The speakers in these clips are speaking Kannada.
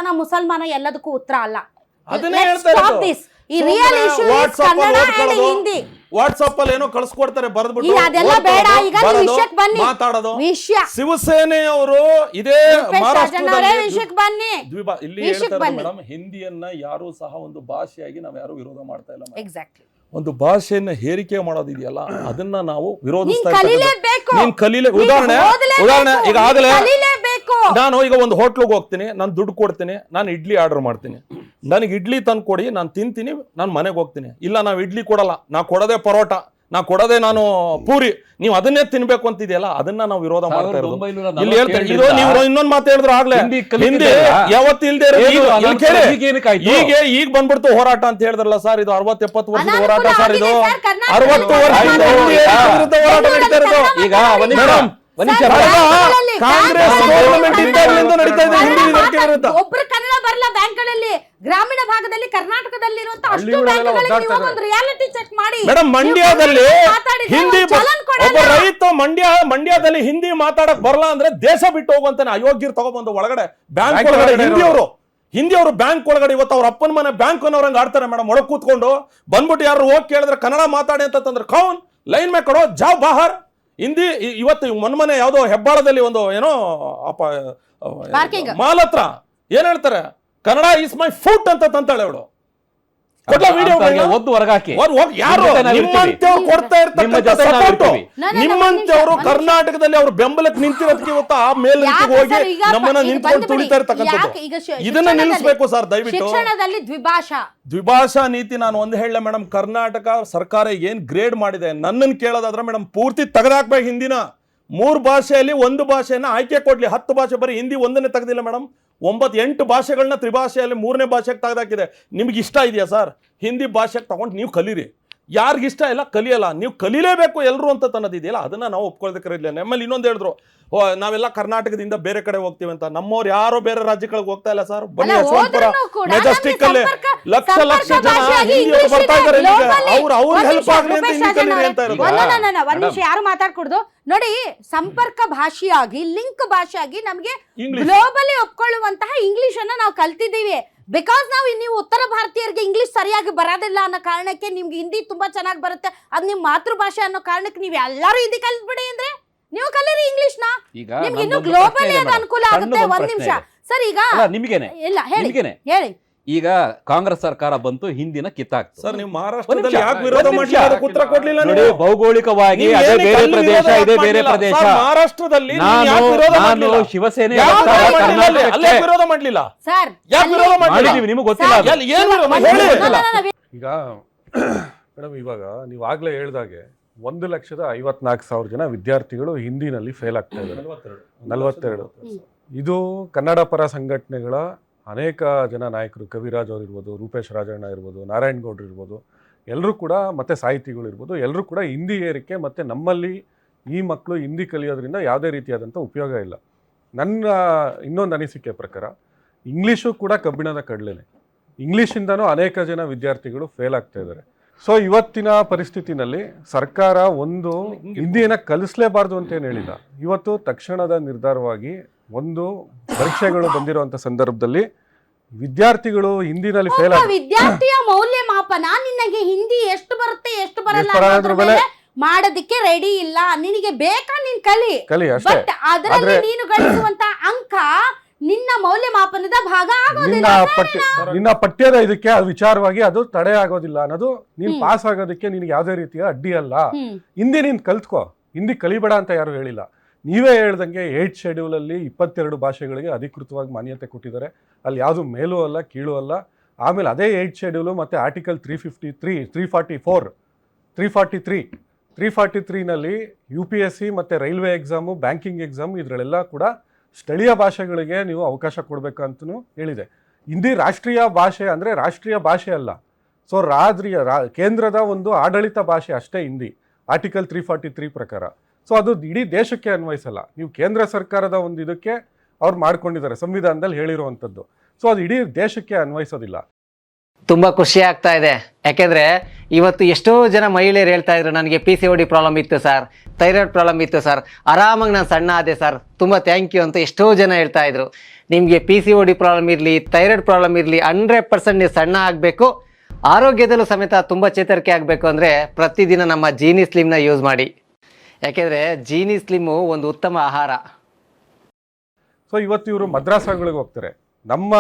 ಕ್ರೈಸ್ತನ ಮುಸಲ್ಮಾನ ಎಲ್ಲದಕ್ಕೂ ಉತ್ತರ ಅಲ್ಲ. ಅದನ್ನೇ ಹೇಳ್ತಾ ಇರೋದು. ಈ real issue is Kannada and Hindi. WhatsApp ಅಲ್ಲಿ ಏನೋ ಕಳಿಸ್ಕೊಡ್ತಾರೆ ಬರೆದ್ಬಿಟ್ಟು ಅದೆಲ್ಲ ಬೇಡ. ಈಗ ವಿಷಯಕ್ಕೆ ಬನ್ನಿ. ಮಾತಾಡೋದು ವಿಷಯ ಶಿವಸೇನೆಯವರು ಇದೇ ಮಹಾರಾಷ್ಟ್ರದಲ್ಲಿ ವಿಷಯಕ್ಕೆ ಬನ್ನಿ. ಇಲ್ಲಿ ಹೇಳ್ತಾರೆ ಮೇಡಮ್, ಹಿಂದಿಯನ್ನ ಯಾರು ಸಹ ಒಂದು ಭಾಷೆಯಾಗಿ ನಾವು ಯಾರು ವಿರೋಧ ಮಾಡ್ತಾ ಇಲ್ಲ. ಎಕ್ಸಾಕ್ಟ್ಲಿ. ಒಂದು ಭಾಷೆಯನ್ನ ಹೇರಿಕೆ ಮಾಡೋದಿದೆಯಲ್ಲ ಅದನ್ನ ನಾವು ವಿರೋಧಿಸ್ತಾ ಇದ್ದೀವಿ. ಉದಾಹರಣೆ ಈಗಾಗಲೇ ನಾನು ಈಗ ಒಂದು ಹೋಟ್ಲಿಗೆ ಹೋಗ್ತೀನಿ, ನಾನು ದುಡ್ಡು ಕೊಡ್ತೀನಿ, ನಾನು ಇಡ್ಲಿ ಆರ್ಡರ್ ಮಾಡ್ತೀನಿ, ನನಗೆ ಇಡ್ಲಿ ತಂದು ಕೊಡಿ, ನಾನು ತಿಂತೀನಿ, ನಾನು ಮನೆಗೆ ಹೋಗ್ತೀನಿ. ಇಲ್ಲ ನಾವು ಇಡ್ಲಿ ಕೊಡಲ್ಲ, ನಾ ಕೊಡೋದೇ ಪರೋಟ, ನಾ ಕೊಡೋದೇ ನಾನು ಪೂರಿ, ನೀವು ಅದನ್ನೇ ತಿನ್ಬೇಕು ಅಂತಿದೆಯಲ್ಲ ಅದನ್ನ ನಾವು ವಿರೋಧ ಮಾಡ್ತಾ ಇರೋದು. ಇಲ್ಲಿ ಹೇಳ್ತಾರೆ ಇದು ನೀವು ಇನ್ನೊಂದು ಮಾತು ಹೇಳಿದ್ರು ಆಗ್ಲೇ, ಹಿಂದಿ ಯಾವತ್ತು ಇಲ್ದೇ ಈಗ ಬಂದ್ಬಿಡ್ತು ಹೋರಾಟ ಅಂತ ಹೇಳಿದ್ರಲ್ಲ ಸರ್, ಇದು 60-70 ವರ್ಷದ ಹೋರಾಟ ಸರ್, ಇದು 60 ವರ್ಷದಿಂದ ವಿರುದ್ಧ ಹೋರಾಟ ನಡೀತಾ ಇರೋದು. ಈಗ ಕಾಂಗ್ರೆಸ್ ಗವರ್ನಮೆಂಟ್ ಇದ್ದಾಗಲಿಂದ ನಡೀತಾ ಇದೆ ಹಿಂದಿ ಇದಕ್ಕೆ ವಿರುದ್ಧ. ಒಬ್ರು ಕನ್ನಡ ಬರಲ್ಲ ಬ್ಯಾಂಕ್ಗಳಲ್ಲಿ, ಗ್ರಾಮೀಣ ಭಾಗದಲ್ಲಿ ಕರ್ನಾಟಕದಲ್ಲಿ ಇರುವಂತ ಅಷ್ಟು ಬ್ಯಾಂಕ್ಗಳಲ್ಲಿ ನೀವು ಒಂದು ರಿಯಾಲಿಟಿ ಚೆಕ್ ಮಾಡಿ. ಮೇಡಮ್ ಮಂಡ್ಯದಲ್ಲಿ ಹಿಂದಿ ಒಬ್ಬ ರೈತ ಮಂಡ್ಯದಲ್ಲಿ ಹಿಂದಿ ಮಾತಾಡಕ್ ಬರಲ್ಲ ಅಂದ್ರೆ ದೇಶ ಬಿಟ್ಟು ಹೋಗುವಂತಾನೆ ಅಯೋಗ್ಯರು ತಗೊಬಂದು ಒಳಗಡೆ ಬ್ಯಾಂಕ್ ಒಳಗಡೆ ಹಿಂದಿಯವರು ಬ್ಯಾಂಕ್ ಒಳಗಡೆ ಇವತ್ತು ಅವ್ರ ಅಪ್ಪನ ಮನೆ ಬ್ಯಾಂಕ್ ಅನ್ನೋರಂಗ್ ಆಡ್ತಾರೆ ಮೇಡಮ್. ಒಳಗ್ ಕೂತ್ಕೊಂಡು ಬಂದ್ಬಿಟ್ಟು ಯಾರು ಹೋಗಿ ಕೇಳಿದ್ರೆ ಕನ್ನಡ ಮಾತಾಡಿ ಅಂತಂದ್ರೆ ಕೌನ್ ಲೈನ್ ಮೇ ಕಡೋ ಜಾವ್ ಬಾಹರ್ ಹಿಂದಿ. ಇವತ್ತು ಮೊನ್ನೆ ಯಾವುದೋ ಹೆಬ್ಬಾಳದಲ್ಲಿ ಒಂದು ಏನೋ ಮಾಲ್ ಹತ್ರ ಏನ್ ಹೇಳ್ತಾರೆ, ಕನ್ನಡ ಇಸ್ ಮೈ ಫುಟ್ ಅಂತ ತಂತಾಳೆ ಅವಳು. ನಿಮ್ಮಂತವ್ರು ಕರ್ನಾಟಕದಲ್ಲಿ ಅವ್ರ ಬೆಂಬಲಕ್ಕೆ ನಿಂತಿರೋದಕ್ಕೆ ಇವತ್ತು ಆ ಮೇಲ್ನಿಂತಿಗೆ ಹೋಗಿ ನಮ್ಮನ್ನ ನಿಂತ್ಕೊಂಡು ತುಳಿತಾ ಇರ್ತಕ್ಕಂಥದ್ದು. ಇದನ್ನ ನಿಲ್ಲಿಸಬೇಕು ಸರ್ ದಯವಿಟ್ಟು. ದ್ವಿಭಾಷಾ ನೀತಿ ನಾನು ಒಂದು ಹೇಳ ಮೇಡಮ್, ಕರ್ನಾಟಕ ಸರ್ಕಾರ ಏನ್ ಗ್ರೇಡ್ ಮಾಡಿದೆ ನನ್ನನ್ನು ಕೇಳೋದಾದ್ರೆ ಮೇಡಮ್ ಪೂರ್ತಿ ತೆಗೆದಾಕ್ಬೇಕು. ಹಿಂದಿನ 3 ಭಾಷೆಯಲ್ಲಿ 1 ಭಾಷೆಯನ್ನ ಆಯ್ಕೆ ಕೊಡ್ಲಿ. 10 ಭಾಷೆ ಬರೀ ಹಿಂದಿ ಒಂದನ್ನೇ ತೆಗೆದಿಲ್ಲ ಮೇಡಮ್. 9-8 ಭಾಷೆಗಳನ್ನ ತ್ರಿಭಾಷೆಯಲ್ಲಿ 3ನೇ ಭಾಷೆಗೆ ತೆಗೆದಾಕಿದೆ. ನಿಮ್ಗೆ ಇಷ್ಟ ಇದೆಯಾ ಸರ್ ಹಿಂದಿ ಭಾಷೆಗೆ ತಗೊಂಡು ನೀವು ಕಲೀರಿ, ಯಾರಿಗಿಷ್ಟ ಇಲ್ಲ ಕಲಿಯಲ್ಲ, ನೀವು ಕಲೀಲೇಬೇಕು ಎಲ್ಲರೂ ಅಂತ ಅನ್ನೋದಿದೆಯಲ್ಲ ಅದನ್ನ ನಾವು ಒಪ್ಕೊಳ್ಳೋದಕ್ಕಿರಲಿಲ್ಲ. ನಮ್ಮಲ್ಲಿ ಇನ್ನೊಂದು ಹೇಳಿದ್ರು, ನಾವೆಲ್ಲ ಕರ್ನಾಟಕದಿಂದ ಬೇರೆ ಕಡೆ ಹೋಗ್ತೀವಿ ಅಂತ. ನಮ್ಮವ್ರು ಯಾರೋ ಬೇರೆ ರಾಜ್ಯಗಳಿಗೆ ಹೋಗ್ತಾ ಇಲ್ಲ ಸರ್. ಬನ್ನಿ ಯಶವಂತಪುರ ಮೆಜೆಸ್ಟಿಕ್ ಅಲ್ಲಿ ಲಕ್ಷ ಜನ ಹಿಂದಿಯವರು ಬರ್ತಾ ಇದ್ದಾರೆ. ಅವ್ರು ಹೆಲ್ಪ್ ಆಗಲಿ ಅಂತ ಹಿಂದಿ ಕಲೀರಿ ಅಂತ ಇರೋದು. ಒಂದ್ ನಿಮಿಷ ಯಾರು ಮಾತಾಡ್ಕೊಡ್ದು ನೋಡಿ. ಸಂಪರ್ಕ ಭಾಷೆಯಾಗಿ ಲಿಂಕ್ ಭಾಷೆಯಾಗಿ ನಮ್ಗೆ ಗ್ಲೋಬಲಿ ಒಪ್ಕೊಳ್ಳುವಂತಹ ಇಂಗ್ಲಿಷ್ ಅನ್ನ ನಾವು ಕಲ್ತಿದ್ದೀವಿ. ಬಿಕಾಸ್ ನೀವು ಉತ್ತರ ಭಾರತೀಯರಿಗೆ ಇಂಗ್ಲಿಷ್ ಸರಿಯಾಗಿ ಬರೋದಿಲ್ಲ ಅನ್ನೋ ಕಾರಣಕ್ಕೆ ನಿಮ್ಗೆ ಹಿಂದಿ ತುಂಬಾ ಚೆನ್ನಾಗಿ ಬರುತ್ತೆ, ಅದು ನಿಮ್ ಮಾತೃಭಾಷೆ ಅನ್ನೋ ಕಾರಣಕ್ಕೆ ನೀವು ಎಲ್ಲರೂ ಹಿಂದಿ ಕಲ್ತ್ಬಿಡಿ ಅಂದ್ರೆ ನೀವು ಕಲೀರಿ ಇಂಗ್ಲಿಷ್ ನ. ನಿಮ್ಗೆ ಇನ್ನು ಗ್ಲೋಬಲಿ ಅದು ಅನುಕೂಲ ಆಗುತ್ತೆ. ಒಂದ್ ನಿಮಿಷ ಸರ್, ಈಗ ನಿಮ್ಗೇನೆ ಇಲ್ಲ ಹೇಳಿ ಈಗ ಕಾಂಗ್ರೆಸ್ ಸರ್ಕಾರ ಬಂತು, ಹಿಂದಿನ ಕಿತ್ತಾಕ್ತು ಸರ್. ನೀವು ಮಹಾರಾಷ್ಟ್ರದಲ್ಲಿ ಯಾಕೆ ವಿರೋಧ ಮಾಡಲಿಲ್ಲ, ಉತ್ತರ ಕೊಡ್ಲಿಲ್ಲ ನೋಡಿ. ಭೌಗೋಳಿಕವಾಗಿ ಅದೇ ಬೇರೆ ಪ್ರದೇಶ, ಇದೇ ಬೇರೆ ಪ್ರದೇಶ. ಮಹಾರಾಷ್ಟ್ರದಲ್ಲಿ ನಾನು ಶಿವಸೇನೆ ವಿರೋಧ ಮಾಡಲಿಲ್ಲ ಸರ್, ನಿಮ್ಗೆ ಗೊತ್ತಿಲ್ಲ. ಈಗ ಮೇಡಮ್ ಇವಾಗ ನೀವು ಆಗ್ಲೇ ಹೇಳ್ದಾಗೆ 1,54,000 ಜನ ವಿದ್ಯಾರ್ಥಿಗಳು ಹಿಂದಿನಲ್ಲಿ ಫೇಲ್ ಆಗ್ತಾ ಇದ್ದಾರೆ. 42. ಇದು ಕನ್ನಡ ಪರ ಸಂಘಟನೆಗಳ ಅನೇಕ ಜನ ನಾಯಕರು, ಕವಿರಾಜ್ ಅವರು ಇರ್ಬೋದು, ರೂಪೇಶ್ ರಾಜಣ್ಣ ಇರ್ಬೋದು, ನಾರಾಯಣ್ ಗೌಡ್ರು ಇರ್ಬೋದು, ಎಲ್ಲರೂ ಕೂಡ ಮತ್ತು ಸಾಹಿತಿಗಳು ಇರ್ಬೋದು, ಎಲ್ಲರೂ ಕೂಡ ಹಿಂದಿ ಏರಿಕೆ ಮತ್ತು ನಮ್ಮಲ್ಲಿ ಈ ಮಕ್ಕಳು ಹಿಂದಿ ಕಲಿಯೋದ್ರಿಂದ ಯಾವುದೇ ರೀತಿಯಾದಂಥ ಉಪಯೋಗ ಇಲ್ಲ. ನನ್ನ ಇನ್ನೊಂದು ಅನಿಸಿಕೆ ಪ್ರಕಾರ ಇಂಗ್ಲೀಷು ಕೂಡ ಕಬ್ಬಿಣದ ಕಡಲೆನೆ. ಇಂಗ್ಲೀಷಿಂದನೂ ಅನೇಕ ಜನ ವಿದ್ಯಾರ್ಥಿಗಳು ಫೇಲ್ ಆಗ್ತಾ ಇದ್ದಾರೆ. ಸೊ ಇವತ್ತಿನ ಪರಿಸ್ಥಿತಿನಲ್ಲಿ ಸರ್ಕಾರ ಒಂದು ಹಿಂದಿಯನ್ನು ಕಲಿಸಲೇಬಾರ್ದು ಅಂತ ಏನು ಹೇಳಿಲ್ಲ. ಇವತ್ತು ತಕ್ಷಣದ ನಿರ್ಧಾರವಾಗಿ ಒಂದು ಪರೀಕ್ಷೆಗಳು ಬಂದಿರುವಂತ ಸಂದರ್ಭದಲ್ಲಿ ವಿದ್ಯಾರ್ಥಿಗಳು ಹಿಂದಿನಲ್ಲಿ ಫೇಲ್ ಆಗ ವಿದ್ಯಾರ್ಥಿಯ ಮೌಲ್ಯಮಾಪನ ನಿನಗೆ ಹಿಂದಿ ಎಷ್ಟು ಬರುತ್ತೆ ಎಷ್ಟು ಬರಲ್ಲ ಮಾಡೋದಕ್ಕೆ ರೆಡಿ ಇಲ್ಲ. ನಿನಗೆ ಬೇಕಾ ನೀನ್ ಕಲಿ ಅಷ್ಟೇ. ಬಟ್ ಅದರಲ್ಲಿ ನೀನು ಗಳಿಸುವಂತ ಅಂಕ ನಿನ್ನ ಮೌಲ್ಯಮಾಪನದ ಭಾಗ ಆಗೋದಿಲ್ಲ. ನಿನ್ನ ಪಠ್ಯದ ಇದಕ್ಕೆ ವಿಚಾರವಾಗಿ ಅದು ತಡೆ ಆಗೋದಿಲ್ಲ ಅನ್ನೋದು, ನೀನ್ ಪಾಸ್ ಆಗೋದಕ್ಕೆ ನಿನ್ಗೆ ಯಾವುದೇ ರೀತಿಯ ಅಡ್ಡಿ ಅಲ್ಲ. ಹಿಂದಿ ನೀನ್ ಕಲ್ತ್ಕೋ, ಹಿಂದಿ ಕಲಿಬೇಡ ಅಂತ ಯಾರು ಹೇಳಿಲ್ಲ. ನೀವೇ ಹೇಳ್ದಂಗೆ 8 ಶೆಡ್ಯೂಲ್ ಅಲ್ಲಿ 22 ಭಾಷೆಗಳಿಗೆ ಅಧಿಕೃತವಾಗಿ ಮಾನ್ಯತೆ ಕೊಟ್ಟಿದ್ದಾರೆ. ಅಲ್ಲಿ ಯಾವುದು ಮೇಲೂ ಅಲ್ಲ ಕೀಳು ಅಲ್ಲ. ಆಮೇಲೆ ಅದೇ 8 ಶೆಡ್ಯೂಲು ಮತ್ತು ಆರ್ಟಿಕಲ್ 353, 344, 343, 343ನಲ್ಲಿ UPSC ಮತ್ತು ರೈಲ್ವೆ ಎಕ್ಸಾಮು, ಬ್ಯಾಂಕಿಂಗ್ ಎಕ್ಸಾಮು ಇದರಲ್ಲೆಲ್ಲ ಕೂಡ ಸ್ಥಳೀಯ ಭಾಷೆಗಳಿಗೆ ನೀವು ಅವಕಾಶ ಕೊಡಬೇಕಂತೂ ಹೇಳಿದೆ. ಹಿಂದಿ ರಾಷ್ಟ್ರೀಯ ಭಾಷೆ ಅಂದರೆ ರಾಷ್ಟ್ರೀಯ ಭಾಷೆ ಅಲ್ಲ. ಸೊ ಕೇಂದ್ರದ ಒಂದು ಆಡಳಿತ ಭಾಷೆ ಅಷ್ಟೇ ಹಿಂದಿ, ಆರ್ಟಿಕಲ್ 343 ಪ್ರಕಾರ. ಸೊ ಅದು ಇಡೀ ದೇಶಕ್ಕೆ ಅನ್ವಯಿಸಲ್ಲ. ನೀವು ಕೇಂದ್ರ ಸರ್ಕಾರದ ಒಂದು ಇದಕ್ಕೆ ಅವ್ರು ಮಾಡ್ಕೊಂಡಿದ್ದಾರೆ, ಸಂವಿಧಾನದಲ್ಲಿ ಹೇಳಿರುವಂಥದ್ದು. ಸೊ ಅದು ಇಡೀ ದೇಶಕ್ಕೆ ಅನ್ವಯಿಸೋದಿಲ್ಲ. ತುಂಬ ಖುಷಿ ಆಗ್ತಾ ಇದೆ. ಯಾಕೆಂದರೆ ಇವತ್ತು ಎಷ್ಟೋ ಜನ ಮಹಿಳೆಯರು ಹೇಳ್ತಾ ಇದ್ರು, ನನಗೆ PCOD ಪ್ರಾಬ್ಲಮ್ ಇತ್ತು ಸರ್, ಥೈರಾಯ್ಡ್ ಪ್ರಾಬ್ಲಮ್ ಇತ್ತು ಸರ್, ಆರಾಮಾಗಿ ನಾನು ಸಣ್ಣ ಆದೆ ಸರ್, ತುಂಬ ಥ್ಯಾಂಕ್ ಯು ಅಂತ ಎಷ್ಟೋ ಜನ ಹೇಳ್ತಾ ಇದ್ರು. ನಿಮಗೆ PCOD ಪ್ರಾಬ್ಲಮ್ ಇರಲಿ, ಥೈರಾಯ್ಡ್ ಪ್ರಾಬ್ಲಮ್ ಇರಲಿ, 100% ನೀವು ಸಣ್ಣ ಆಗಬೇಕು, ಆರೋಗ್ಯದಲ್ಲೂ ಸಮೇತ ತುಂಬ ಚೇತರಿಕೆ ಆಗಬೇಕು ಅಂದರೆ ಪ್ರತಿದಿನ ನಮ್ಮ ಜೀನಿ ಸ್ಲಿಮ್ನ ಯೂಸ್ ಮಾಡಿ. ಯಾಕೆಂದರೆ ಜೀನಿ ಸ್ಲಿಮ್ಮು ಒಂದು ಉತ್ತಮ ಆಹಾರ. ಸೊ ಇವತ್ತು ಇವರು ಮದ್ರಾಸಗಳಿಗೆ ಹೋಗ್ತಾರೆ. ನಮ್ಮ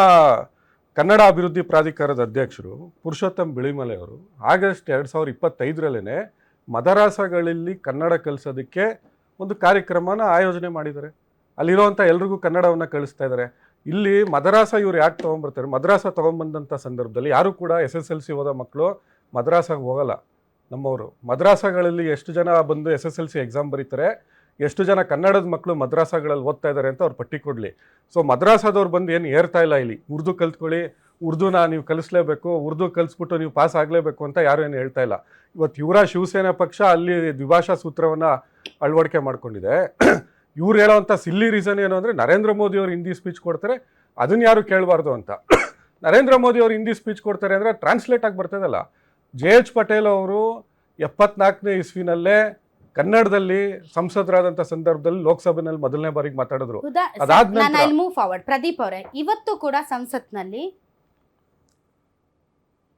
ಕನ್ನಡ ಅಭಿವೃದ್ಧಿ ಪ್ರಾಧಿಕಾರದ ಅಧ್ಯಕ್ಷರು ಪುರುಷೋತ್ತಮ್ ಬಿಳಿಮಲೆ ಅವರು ಆಗಸ್ಟ್ 2025ರಲ್ಲೇ ಮದರಾಸಗಳಲ್ಲಿ ಕನ್ನಡ ಕಲಿಸೋದಕ್ಕೆ ಒಂದು ಕಾರ್ಯಕ್ರಮನ ಆಯೋಜನೆ ಮಾಡಿದ್ದಾರೆ. ಅಲ್ಲಿರುವಂಥ ಎಲ್ರಿಗೂ ಕನ್ನಡವನ್ನು ಕಲಿಸ್ತಾ ಇದ್ದಾರೆ. ಇಲ್ಲಿ ಮದರಾಸ ಇವ್ರು ಯಾಕೆ ತೊಗೊಂಬರ್ತಾರೆ, ಮದ್ರಾಸ ತೊಗೊಂಬಂದಂಥ ಸಂದರ್ಭದಲ್ಲಿ ಯಾರು ಕೂಡ SSLC ಓದೋ ಮಕ್ಕಳು ಮದ್ರಾಸಾಗೆ ಹೋಗಲ್ಲ. ನಮ್ಮವರು ಮದ್ರಾಸಗಳಲ್ಲಿ ಎಷ್ಟು ಜನ ಬಂದು SSLC ಎಕ್ಸಾಮ್ ಬರೀತಾರೆ, ಎಷ್ಟು ಜನ ಕನ್ನಡದ ಮಕ್ಕಳು ಮದ್ರಾಸಗಳಲ್ಲಿ ಓದ್ತಾ ಇದ್ದಾರೆ ಅಂತ ಅವ್ರು ಪಟ್ಟಿ ಕೊಡಲಿ. ಸೊ ಮದ್ರಾಸದವ್ರು ಬಂದು ಏನು ಏರ್ತಾ ಇಲ್ಲ ಇಲ್ಲಿ, ಉರ್ದು ಕಲ್ತ್ಕೊಳ್ಳಿ, ಉರ್ದುನ ನೀವು ಕಲಿಸ್ಲೇಬೇಕು, ಉರ್ದು ಕಲಿಸ್ಬಿಟ್ಟು ನೀವು ಪಾಸ್ ಆಗಲೇಬೇಕು ಅಂತ ಯಾರು ಏನು ಹೇಳ್ತಾ ಇಲ್ಲ. ಇವತ್ತು ಇವರ ಶಿವಸೇನಾ ಪಕ್ಷ ಅಲ್ಲಿ ದ್ವಿಭಾಷಾ ಸೂತ್ರವನ್ನು ಅಳವಡಿಕೆ ಮಾಡ್ಕೊಂಡಿದೆ. ಇವ್ರು ಹೇಳೋವಂಥ ಸಿಲ್ಲಿ ರೀಸನ್ ಏನು ಅಂದರೆ ನರೇಂದ್ರ ಮೋದಿ ಅವರು ಹಿಂದಿ ಸ್ಪೀಚ್ ಕೊಡ್ತಾರೆ, ಅದನ್ನು ಯಾರು ಕೇಳಬಾರ್ದು ಅಂತ. ನರೇಂದ್ರ ಮೋದಿ ಅವರು ಹಿಂದಿ ಸ್ಪೀಚ್ ಕೊಡ್ತಾರೆ ಅಂದರೆ ಟ್ರಾನ್ಸ್ಲೇಟ್ ಆಗಿ ಬರ್ತದಲ್ಲ. JH ಪಟೇಲ್ ಅವರು 74ನೇ ಇಸ್ವಿನಲ್ಲೇ ಕನ್ನಡದಲ್ಲಿ ಸಂಸದರಾದಂಥ ಸಂದರ್ಭದಲ್ಲಿ ಲೋಕಸಭೆಯಲ್ಲಿ ಮೊದಲನೇ ಬಾರಿಗೆ ಮಾತಾಡಿದ್ರು. ಪ್ರದೀಪ್ ಅವರೇ, ಇವತ್ತು ಕೂಡ ಸಂಸತ್ನಲ್ಲಿ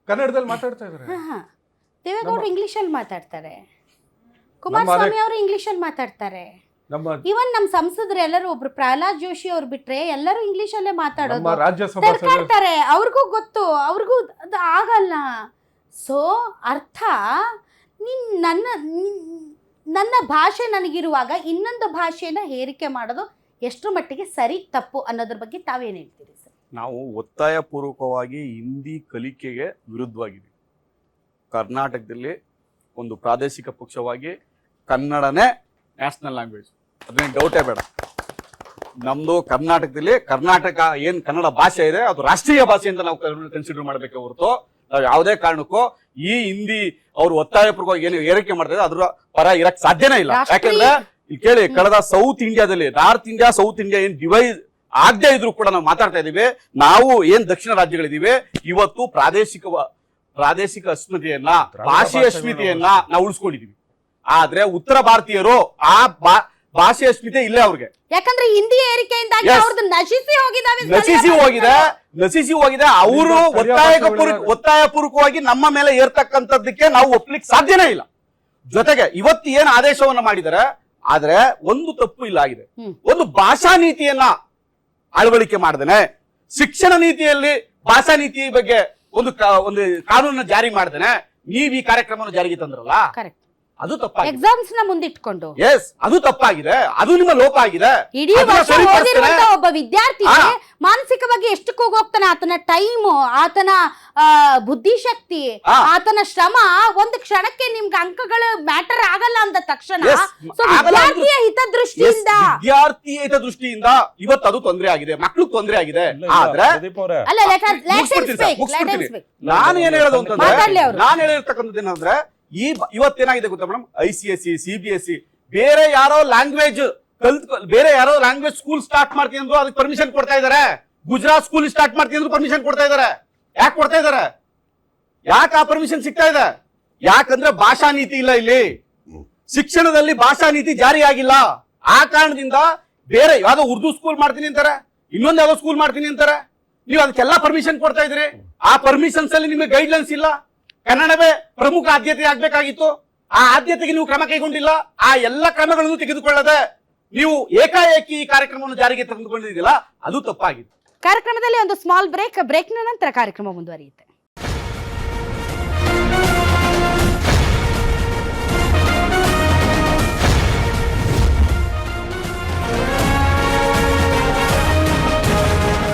ಕನ್ನಡದಲ್ಲಿ ಮಾತಾಡ್ತಾ ಇದ್ದಾರೆ. ದೇವೇಗೌಡರು ಇಂಗ್ಲಿಷಲ್ಲಿ ಮಾತಾಡ್ತಾರೆ, ಕುಮಾರಸ್ವಾಮಿ ಅವರು ಇಂಗ್ಲಿಷಲ್ಲಿ ಮಾತಾಡ್ತಾರೆ. ಇವನ್ ನಮ್ಮ ಸಂಸದರು ಎಲ್ಲರೂ ಒಬ್ರು ಪ್ರಹ್ಲಾದ್ ಜೋಶಿ ಅವ್ರು ಬಿಟ್ರೆ ಎಲ್ಲರೂ ಇಂಗ್ಲಿಷಲ್ಲೇ ಮಾತಾಡೋದು, ತರ್ಕಾಡ್ತಾರೆ. ಅವ್ರಿಗೂ ಗೊತ್ತು, ಅವ್ರಿಗೂ ಅದು ಆಗಲ್ಲ. ಸೊ ಅರ್ಥ ನನ್ನ ಭಾಷೆ ನನಗಿರುವಾಗ ಇನ್ನೊಂದು ಭಾಷೆನ ಹೇರಿಕೆ ಮಾಡೋದು ಎಷ್ಟು ಮಟ್ಟಿಗೆ ಸರಿ ತಪ್ಪು ಅನ್ನೋದ್ರ ಬಗ್ಗೆ ತಾವೇನು ಹೇಳ್ತೀರಿ ಸರ್? ನಾವು ಒತ್ತಾಯ ಪೂರ್ವಕವಾಗಿ ಹಿಂದಿ ಕಲಿಕೆಗೆ ವಿರುದ್ಧವಾಗಿದ್ದೀವಿ. ಕರ್ನಾಟಕದಲ್ಲಿ ಒಂದು ಪ್ರಾದೇಶಿಕ ಪಕ್ಷವಾಗಿ ಕನ್ನಡನೇ ನ್ಯಾಷನಲ್ ಲ್ಯಾಂಗ್ವೇಜ್, ಅದೇನು ಡೌಟೇ ಬೇಡ. ನಮ್ದು ಕರ್ನಾಟಕದಲ್ಲಿ ಕರ್ನಾಟಕ ಏನ್ ಕನ್ನಡ ಭಾಷೆ ಇದೆ ಅದು ರಾಷ್ಟ್ರೀಯ ಭಾಷೆ ಅಂತ ನಾವು ಕನ್ಸಿಡರ್ ಮಾಡ್ಬೇಕೆ ಹೊರತು ನಾವು ಯಾವುದೇ ಕಾರಣಕ್ಕೂ ಈ ಹಿಂದಿ ಅವ್ರು ಒತ್ತಾಯಪೂರ್ವಕವಾಗಿ ಏನು ಏರಿಕೆ ಮಾಡ್ತಾ ಇದ್ದಾರೆ ಅದ್ರ ಪರ ಇರಕ್ ಸಾಧ್ಯನೇ ಇಲ್ಲ. ಯಾಕಂದ್ರೆ ಇಲ್ಲಿ ಕೇಳಿ, ಕಳೆದ ಸೌತ್ ಇಂಡಿಯಾದಲ್ಲಿ ನಾರ್ತ್ ಇಂಡಿಯಾ ಸೌತ್ ಇಂಡಿಯಾ ಏನ್ ಡಿವೈಡ್ ಆಗದೆ ಇದ್ರು ಕೂಡ ನಾವು ಮಾತಾಡ್ತಾ ಇದೀವಿ. ನಾವು ಏನ್ ದಕ್ಷಿಣ ರಾಜ್ಯಗಳಿದೀವಿ ಇವತ್ತು ಪ್ರಾದೇಶಿಕ ಅಸ್ಮಿತೆಯನ್ನ, ಭಾಷೆಯ ಅಸ್ಮಿತೆಯನ್ನ ನಾವು ಉಳಿಸ್ಕೊಂಡಿದೀವಿ. ಆದ್ರೆ ಉತ್ತರ ಭಾರತೀಯರು ಆ ಭಾಷೆ ಅಸ್ಮಿತೆ ಇಲ್ಲೇ ಅವ್ರಿಗೆ, ಯಾಕಂದ್ರೆ ಹಿಂದಿ ಏರಿಕೆಯಿಂದಾಗಿ ಅವ್ರದ್ದು ನಶಿಸಿ ಹೋಗಿದೆ. ಅವರು ಒತ್ತಾಯಪೂರ್ವಕವಾಗಿ ನಮ್ಮ ಮೇಲೆ ಏರ್ತಕ್ಕಂಥದ್ದಕ್ಕೆ ನಾವು ಒಪ್ಲಿಕ್ಕೆ ಸಾಧ್ಯನೇ ಇಲ್ಲ. ಜೊತೆಗೆ ಇವತ್ತು ಏನ್ ಆದೇಶವನ್ನ ಮಾಡಿದ್ದಾರೆ, ಆದ್ರೆ ಒಂದು ತಪ್ಪು ಇಲ್ಲ ಆಗಿದೆ. ಒಂದು ಭಾಷಾ ನೀತಿಯನ್ನ ಅಳವಡಿಕೆ ಮಾಡ್ದೇನೆ, ಶಿಕ್ಷಣ ನೀತಿಯಲ್ಲಿ ಭಾಷಾ ನೀತಿ ಬಗ್ಗೆ ಒಂದು ಕಾನೂನನ್ನ ಜಾರಿ ಮಾಡ್ದೇನೆ ನೀವ್ ಈ ಕಾರ್ಯಕ್ರಮವನ್ನು ಜಾರಿಗೆ ತಂದ್ರಲ್ಲ, ಅದು ತಪ್ಪಾಗಿದೆ. ಎಕ್ಸಾಮ್ಸ್ ನ ಮುಂದಿಟ್ಕೊಂಡು ಅದು ತಪ್ಪಾಗಿದೆ, ಅದು ನಿಮ್ಮ ಲೋಪ ಆಗಿದೆ. ಇಡೀ ವರ್ಷ ಓದಿರುವಂತ ಒಬ್ಬ ವಿದ್ಯಾರ್ಥಿ ಮಾನಸಿಕವಾಗಿ ಎಷ್ಟು ಹೋಗ್ತಾನೆ, ಆತನ ಟೈಮ್, ಆತನ ಬುದ್ಧಿಶಕ್ತಿ, ಆತನ ಶ್ರಮ ಒಂದು ಕ್ಷಣಕ್ಕೆ ನಿಮ್ಗೆ ಅಂಕಗಳು ಮ್ಯಾಟರ್ ಆಗಲ್ಲ ಅಂದ ತಕ್ಷಣ ವಿದ್ಯಾರ್ಥಿಯ ಹಿತದೃಷ್ಟಿಯಿಂದ ಇವತ್ತು ಅದು ತೊಂದರೆ ಆಗಿದೆ, ಮಕ್ಳು ತೊಂದರೆ ಆಗಿದೆ. ಆದ್ರೆ ನಾನು ಏನ್ ಹೇಳೋದು ಅಂತಂದ್ರೆ, ನಾನು ಹೇಳಿರ್ತಕ್ಕಂಥದ್ದು ಏನಂದ್ರೆ ಇವತ್ತೇನಾಗಿದೆ ಗೊತ್ತಾ ಮೇಡಮ್, ICSE CBSE ಬೇರೆ ಯಾರೋ ಲ್ಯಾಂಗ್ವೇಜ್ ಸ್ಕೂಲ್ ಸ್ಟಾರ್ಟ್ ಮಾಡ್ತೀನಿ ಅಂದ್ರು ಅದಕ್ಕೆ ಪರ್ಮಿಷನ್ ಕೊಡ್ತಾ ಇದಾರೆ. ಗುಜರಾತ್ ಸ್ಕೂಲ್ ಸ್ಟಾರ್ಟ್ ಮಾಡ್ತೀನಿ ಅಂದ್ರು ಪರ್ಮಿಷನ್ ಕೊಡ್ತಾ ಇದಾರೆ. ಯಾಕೆ ಕೊಡ್ತಾ ಇದಾರೆ? ಯಾಕೆ ಆ ಪರ್ಮಿಷನ್ ಸಿಗ್ತಾ ಇದೆ? ಯಾಕಂದ್ರೆ ಭಾಷಾ ನೀತಿ ಇಲ್ಲ ಇಲ್ಲಿ, ಶಿಕ್ಷಣದಲ್ಲಿ ಭಾಷಾ ನೀತಿ ಜಾರಿ ಆಗಿಲ್ಲ. ಆ ಕಾರಣದಿಂದ ಬೇರೆ ಯಾವ್ದೋ ಉರ್ದು ಸ್ಕೂಲ್ ಮಾಡ್ತೀನಿ ಅಂತಾರೆ, ಇನ್ನೊಂದು ಯಾವ್ದೋ ಸ್ಕೂಲ್ ಮಾಡ್ತೀನಿ ಅಂತಾರೆ. ನೀವು ಅದಕ್ಕೆಲ್ಲ ಪರ್ಮಿಷನ್ ಕೊಡ್ತಾ ಇದ್ರಿ. ಆ ಪರ್ಮಿಷನ್ಸ್ ಅಲ್ಲಿ ನಿಮಗೆ ಗೈಡ್ಲೈನ್ಸ್ ಇಲ್ಲ. ಕನ್ನಡವೇ ಪ್ರಮುಖ ಆದ್ಯತೆ ಆಗ್ಬೇಕಾಗಿತ್ತು, ಆ ಆದ್ಯತೆಗೆ ನೀವು ಕ್ರಮ ಕೈಗೊಂಡಿಲ್ಲ. ಆ ಎಲ್ಲ ಕ್ರಮಗಳನ್ನು ತೆಗೆದುಕೊಳ್ಳದೆ ನೀವು ಏಕಾಏಕಿ ಈ ಕಾರ್ಯಕ್ರಮವನ್ನು ಜಾರಿಗೆ ತೆಗೆದುಕೊಂಡಿದ್ದೀರಾ, ಅದು ತಪ್ಪಾಗಿದೆ. ಕಾರ್ಯಕ್ರಮದಲ್ಲಿ ಒಂದು ಸ್ಮಾಲ್ ಬ್ರೇಕ್ನ ನಂತರ ಕಾರ್ಯಕ್ರಮ ಮುಂದುವರಿಯುತ್ತೆ.